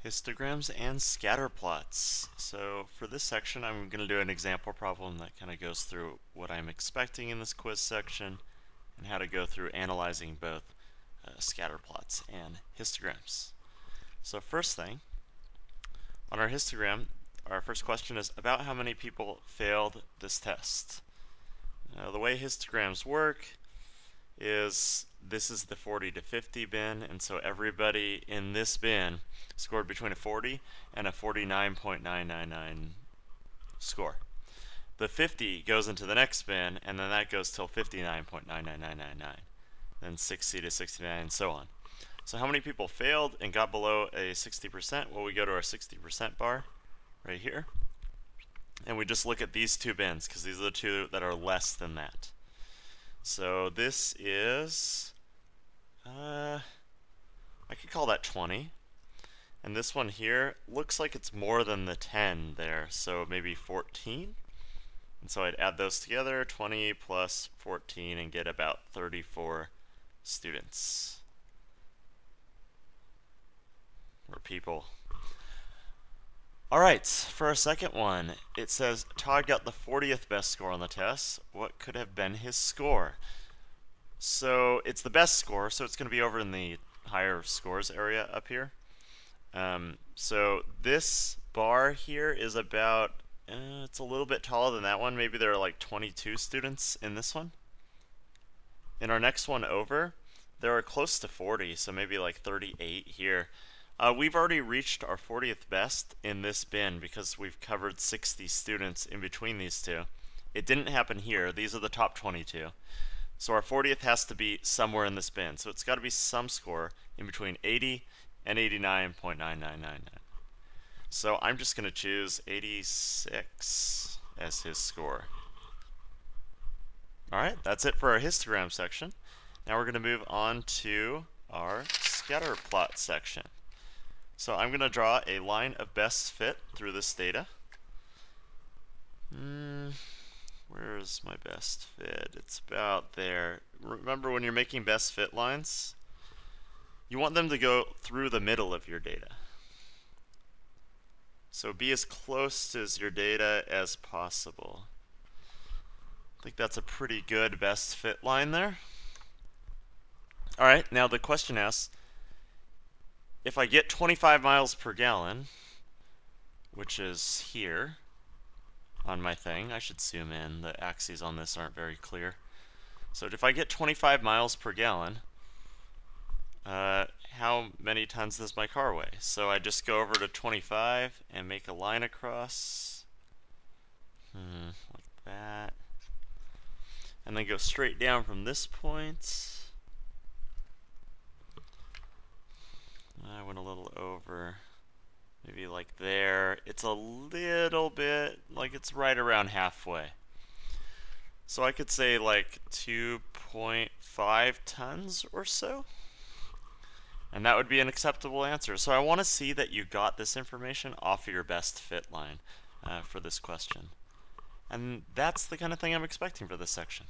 Histograms and scatterplots. So for this section, I'm going to do an example problem that kind of goes through what I'm expecting in this quiz section and how to go through analyzing both scatterplots and histograms. So first thing, on our histogram, our first question is about how many people failed this test. Now, the way histograms work is this is the 40 to 50 bin, and so everybody in this bin scored between a 40 and a 49.999 score. The 50 goes into the next bin, and then that goes till 59.99999, then 60 to 69, and so on. So how many people failed and got below a 60%? Well, we go to our 60% bar right here, and we just look at these two bins because these are the two that are less than that. So this is, I could call that 20. And this one here looks like it's more than the 10 there, so maybe 14. And so I'd add those together, 20 plus 14, and get about 34 students. Or people. Alright, for our second one, it says Todd got the 40th best score on the test. What could have been his score? So it's the best score, so it's going to be over in the higher scores area up here. So this bar here is about, it's a little bit taller than that one. Maybe there are like 22 students in this one. In our next one over, there are close to 40, so maybe like 38 here. We've already reached our 40th best in this bin because we've covered 60 students in between these two. It didn't happen here. These are the top 22. So our 40th has to be somewhere in this bin. So it's got to be some score in between 80 and 89.9999. So I'm just going to choose 86 as his score. Alright, that's it for our histogram section. Now we're going to move on to our scatterplot section. So I'm going to draw a line of best fit through this data. Where is my best fit? It's about there. Remember, when you're making best fit lines, you want them to go through the middle of your data. So be as close to your data as possible. I think that's a pretty good best fit line there. Alright, now the question asks, if I get 25 miles per gallon, which is here on my thing, I should zoom in, the axes on this aren't very clear. So if I get 25 miles per gallon, how many tons does my car weigh? So I just go over to 25 and make a line across, like that, and then go straight down from this point. I went a little over, maybe like there. It's a little bit, like it's right around halfway. So I could say like 2.5 tons or so. And that would be an acceptable answer. So I want to see that you got this information off of your best fit line for this question. And that's the kind of thing I'm expecting for this section.